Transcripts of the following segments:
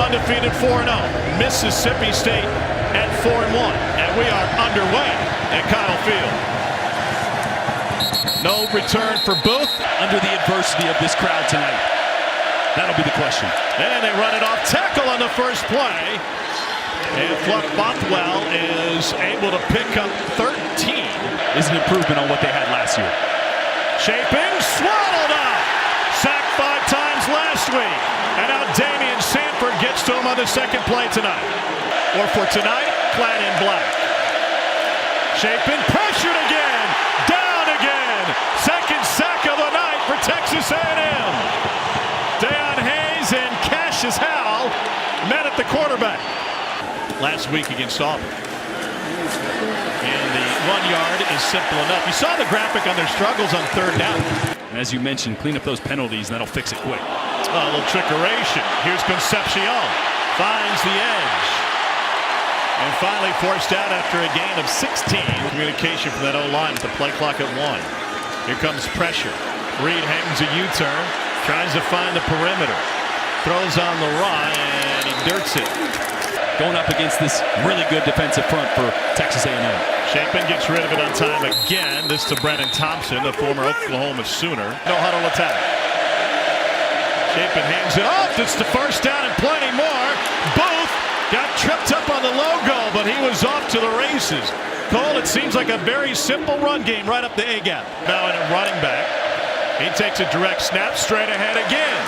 undefeated 4-0. Mississippi State at 4-1. And we are underway at Kyle Field. No return for Booth. Under the adversity of this crowd tonight, that'll be the question. And they run it off tackle on the first play. And Fluff Bothwell is able to pick up 13. Is an improvement on what they had last year. Shaping, swallowed up. Sacked 5 times last week. And now Damian Sanford gets to him on the second play tonight. Or for tonight, clad in black. Shaping, pressured again. Down again. Second sack of the night for Texas A&M. Deion Hayes and Cassius Howell met at the quarterback last week against Auburn. And the 1 yard is simple enough. You saw the graphic on their struggles on third down. And as you mentioned, clean up those penalties and that'll fix it quick. A little trickeration. Here's Concepcion. Finds the edge. And finally forced out after a gain of 16. Communication from that O-line with the play clock at 1. Here comes pressure. Reed hangs a U-turn. Tries to find the perimeter. Throws on the run and he dirts it. Going up against this really good defensive front for Texas A&M. Chapin gets rid of it on time again. This to Brennan Thompson, the former Oklahoma Sooner. No huddle attack. Chapin hands it off. It's the first down and plenty more. Booth got tripped up on the logo, but he was off to the races. Cole, it seems like a very simple run game right up the A-gap. Now in a running back. He takes a direct snap straight ahead again.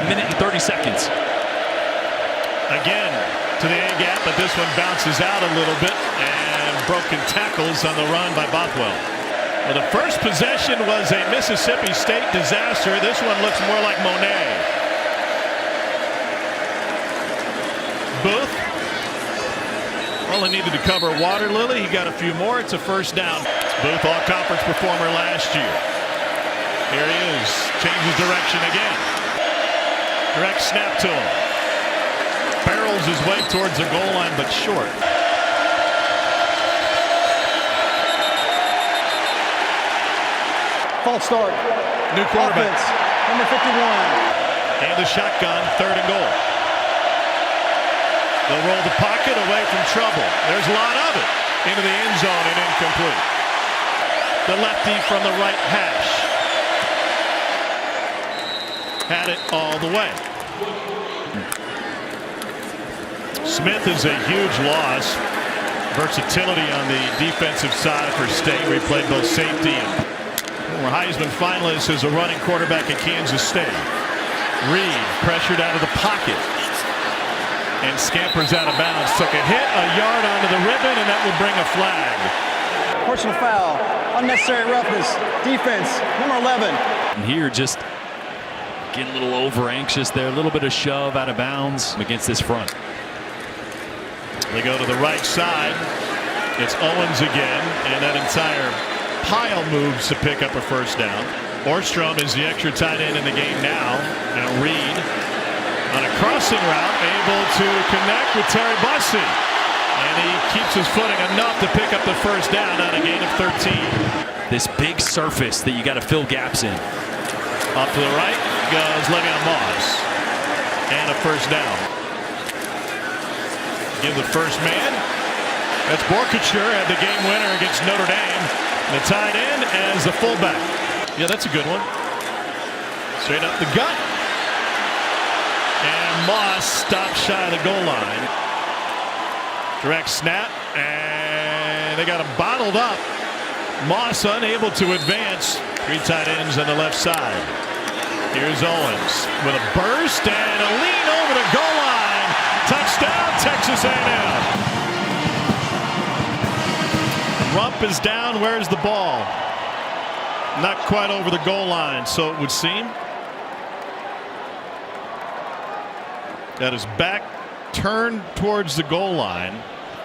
Minute and 30 seconds. Again to the A-gap, but this one bounces out a little bit and broken tackles on the run by Bothwell. Well, the first possession was a Mississippi State disaster. This one looks more like Monet. Booth. Well, he needed to cover Water Lily. He got a few more. It's a first down. Booth, all-conference performer last year. Here he is. Changes direction again. Direct snap to him. Barrels his way towards the goal line, but short. False start. New quarterback. Offense, number 51. And the shotgun, 3rd and goal. They'll roll the pocket away from trouble. There's a lot of it. Into the end zone and incomplete. The lefty from the right hash. Had it all the way. Smith is a huge loss. Versatility on the defensive side for State. We played both safety and former Heisman finalist as a running quarterback at Kansas State. Reed pressured out of the pocket and scampers out of bounds. Took a hit, a yard onto the ribbon, and that will bring a flag. Personal foul, unnecessary roughness, defense, number 11. And here just getting a little over anxious there, a little bit of shove out of bounds against this front. They go to the right side. It's Owens again, and that entire pile moves to pick up a first down. Orstrom is the extra tight end in the game now. Now Reed on a crossing route, able to connect with Terry Bussey. And he keeps his footing enough to pick up the first down on a gain of 13. This big surface that you got to fill gaps in. Off to the right goes Le'Veon Moss. And a first down. Give the first man. That's Borkature had the game winner against Notre Dame. The tight end as the fullback. Yeah, that's a good one. Straight up the gut. And Moss stops shy of the goal line. Direct snap. And they got him bottled up. Moss unable to advance. 3 tight ends on the left side. Here's Owens with a burst and a lean over the goal line. Touchdown, Texas A&M. Rump is down. Where's the ball? Not quite over the goal line, so it would seem. That is back, turned towards the goal line.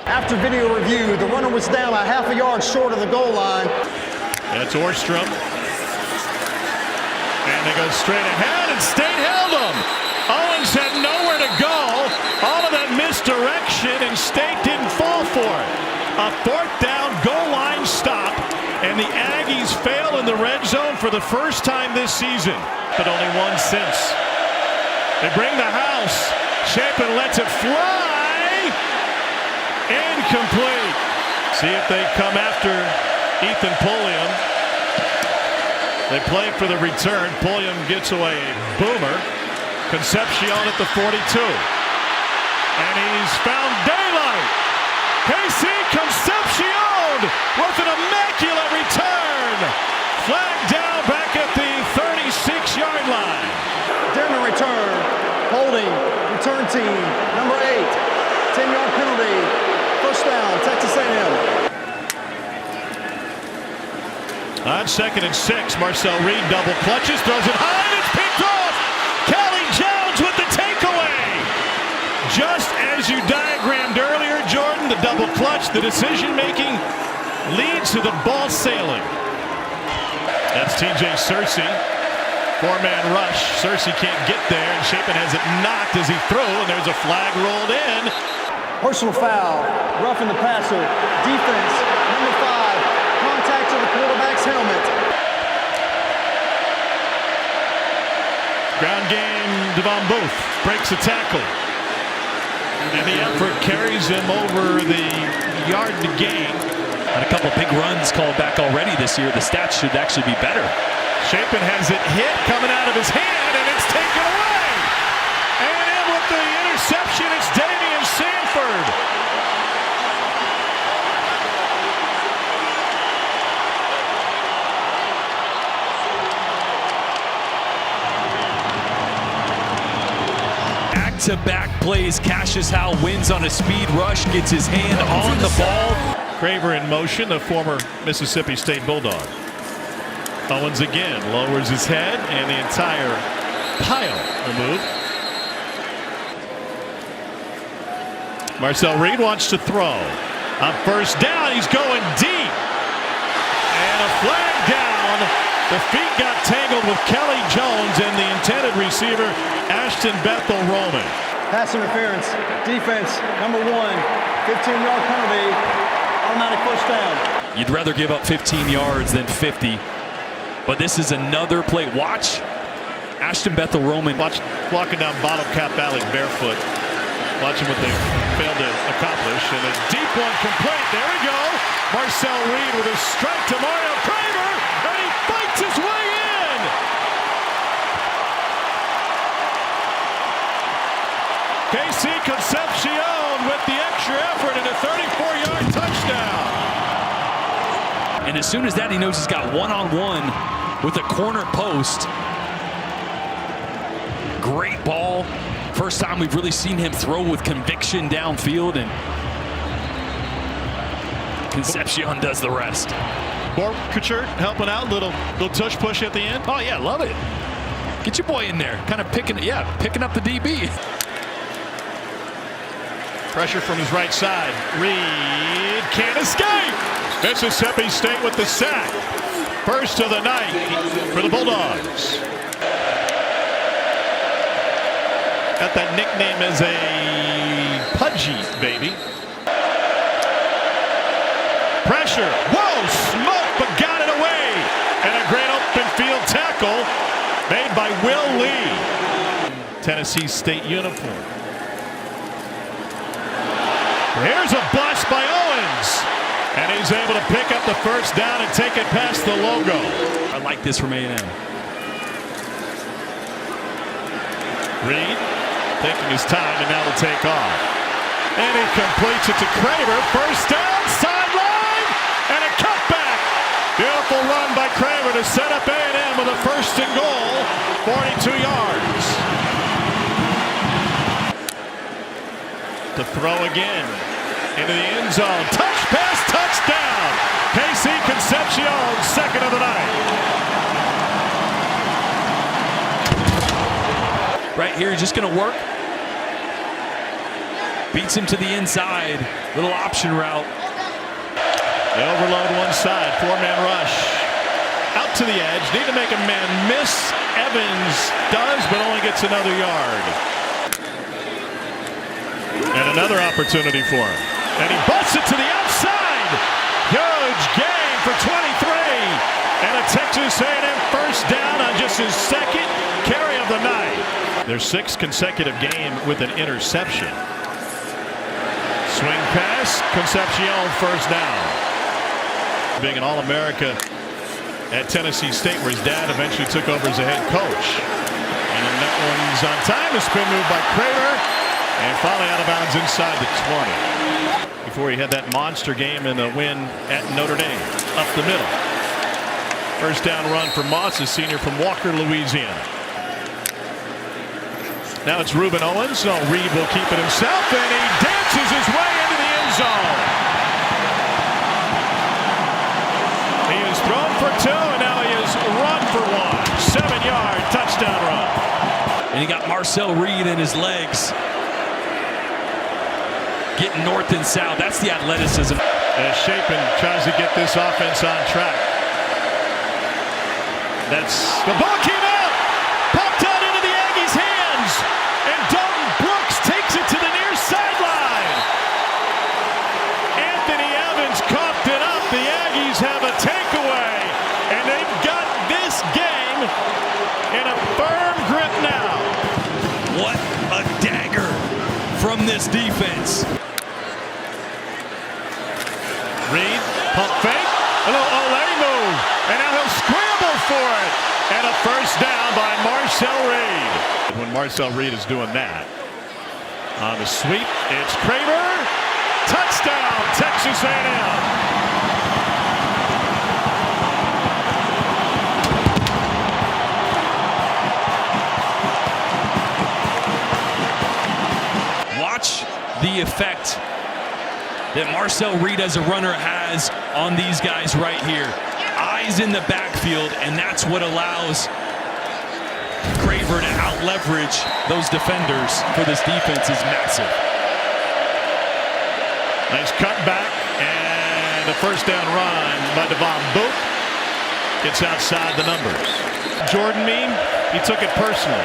After video review, the runner was down a half a yard short of the goal line. That's Orstrom. And they go straight ahead, and State held them. Owens had nowhere to go. All of that misdirection, and State didn't fall for it. A 4th down goal line stop, and the Aggies fail in the red zone for the first time this season, but only one since. They bring the house. Chapin lets it fly. Incomplete. See if they come after Ethan Pulliam. They play for the return. Pulliam gets away a boomer. Concepcion at the 42. And he's found daylight. KC Concepcion with an immaculate return. Flag down back at the 36-yard line. During the return, holding, return team, number 8, 10-yard penalty, first down, Texas A&M. On 2nd and 6, Marcel Reed double clutches, throws it high, and it's picked off. Kelly Jones with the takeaway. Just as you diagrammed earlier, Jordan, the double clutch, the decision-making leads to the ball sailing. That's TJ Searcy. Four-man rush. Searcy can't get there, and Chapin has it knocked as he threw, and there's a flag rolled in. Personal foul, roughing the passer, defense, number 5, contact to the quarterback's helmet. Ground game, Devon Booth breaks a tackle. And the effort carries him over the yard to gain. Had a couple big runs called back already this year. The stats should actually be better. Chapin has it hit coming out of his hand, and it's taken away. A&M with the interception. It's Damian Sanford. Back-to-back plays. Cassius Howe wins on a speed rush, gets his hand on the ball. Craver in motion, the former Mississippi State Bulldog. Owens again lowers his head, and the entire pile will move. Marcel Reed wants to throw. On first down, he's going deep. And a flag down. The feet got tangled with Kelly Jones and the intended receiver, Ashton Bethel Roman. Pass interference, defense, number 1, 15-yard penalty, automatic first down. You'd rather give up 15 yards than 50. But this is another play. Watch Ashton Bethel Roman. Watch walking down Bottle Cap Valley barefoot. Watching what they failed to accomplish. And a deep one complete. There we go. Marcel Reed with a strike to Mario Craver. And he fights his way in. KC Concepcion with the extra effort and a 34-yard touchdown. And as soon as that, he knows he's got one-on-one with a corner post. Great ball. First time we've really seen him throw with conviction downfield, and Concepcion does the rest. Borkacher helping out, little tush push at the end. Oh yeah, love it. Get your boy in there, kind of picking up the DB. Pressure from his right side. Reed can't escape. Mississippi State with the sack. First of the night for the Bulldogs. Got that nickname as a pudgy baby. Pressure. Whoa, smoke, but got it away. And a great open field tackle made by Will Lee. Tennessee State uniform. Here's a bust by Owens. And he's able to pick up the first down and take it past the logo. I like this from A&M. Reed taking his time, and now will take off. And he completes it to Craver. First down, sideline, and a cutback. Beautiful run by Craver to set up A&M with a first and goal, 42 yards. To throw again into the end zone. Touch pass, touchdown. KC Concepcion, second of the night. Right here, he's just going to work. Beats him to the inside. Little option route. They overload one side. Four-man rush. Out to the edge. Need to make a man miss. Evans does, but only gets another yard. And another opportunity for him. And he busts it to the outside. Huge gain for 23. And a Texas A&M first down on just his second carry of the night. Their 6th consecutive game with an interception. Swing pass, Concepcion, first down. Being an All-America at Tennessee State, where his dad eventually took over as a head coach. And that one's on time. A spin move by Craver, and finally out of bounds inside the 20. Before he had that monster game in the win at Notre Dame, up the middle. First down run for Moss, a senior from Walker, Louisiana. Now it's Ruben Owens. No, Reed will keep it himself, and he dances his way into the end zone. He is thrown for 2, and now he is run for 1. 7-yard touchdown run. And he got Marcel Reed in his legs. Getting north and south. That's the athleticism. As Chapin tries to get this offense on track. That's the ball came out. Popped out into the Aggies' hands. And Dalton Brooks takes it to the near sideline. Anthony Evans coughed it up. The Aggies have a takeaway. And they've got this game in a firm grip now. What a dagger from this defense. Reed, pump fake, a little Olay move, and now he'll scramble for it. And a first down by Marcel Reed. When Marcel Reed is doing that, on the sweep, it's Craver. Touchdown, Texas A&M. Watch the effect that Marcel Reed as a runner has on these guys right here. Eyes in the backfield, and that's what allows Craver to out-leverage those defenders for this defense is massive. Nice cutback, and a first down run by Devon Book. Gets outside the numbers. Jordan Mean, he took it personally.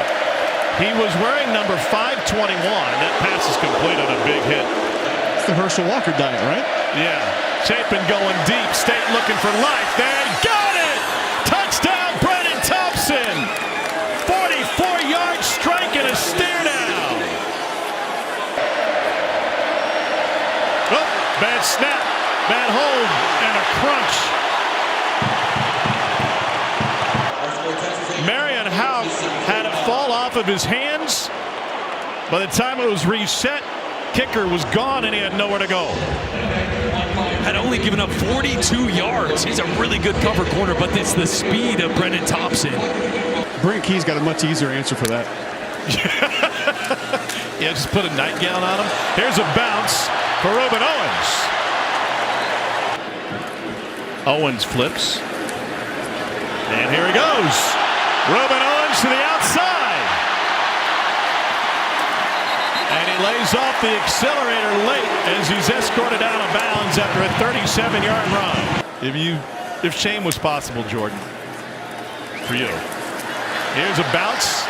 He was wearing number 521. That pass is complete on a big hit. It's the Herschel Walker diet, right? Yeah. Chapin going deep. State looking for life. They got it! Touchdown, Brennan Thompson! 44-yard strike and a stare down. Oh, bad snap, bad hold, and a crunch. Marion Houck had it fall off of his hands. By the time it was reset, kicker was gone and he had nowhere to go. Had only given up 42 yards. He's a really good cover corner, but it's the speed of Brennan Thompson. Brent Key's got a much easier answer for that. Yeah, just put a nightgown on him. Here's a bounce for Ruben Owens. Owens flips. And here he goes. Ruben Owens to the outside. And he lays off the accelerator late as he's escorted out of bounds after a 37-yard run. If shame was possible, Jordan, for you. Here's a bounce.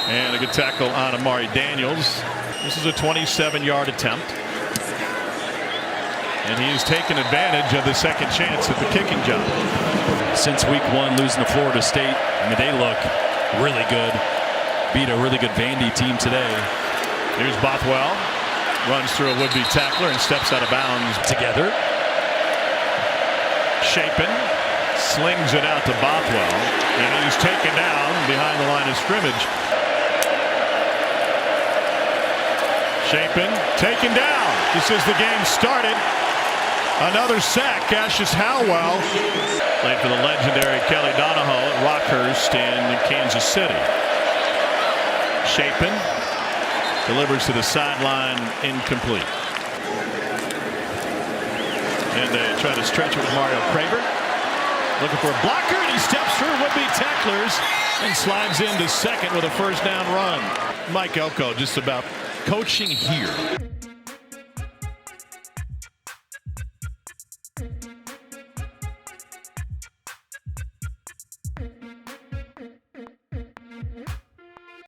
And a good tackle on Amari Daniels. This is a 27-yard attempt. And he's taken advantage of the second chance at the kicking job. Since week 1, losing to Florida State, I mean, they look really good. Beat a really good Vandy team today. Here's Bothwell. Runs through a would-be tackler and steps out of bounds. Together. Chapin slings it out to Bothwell. And he's taken down behind the line of scrimmage. Chapin taken down just as the game started. Another sack. Cassius Howell played for the legendary Kelly Donahoe at Rockhurst in Kansas City. Chapin delivers to the sideline, incomplete. And they try to stretch it with Mario Craver. Looking for a blocker, and he steps through would-be tacklers and slides into second with a first down run. Mike Elko just about coaching here.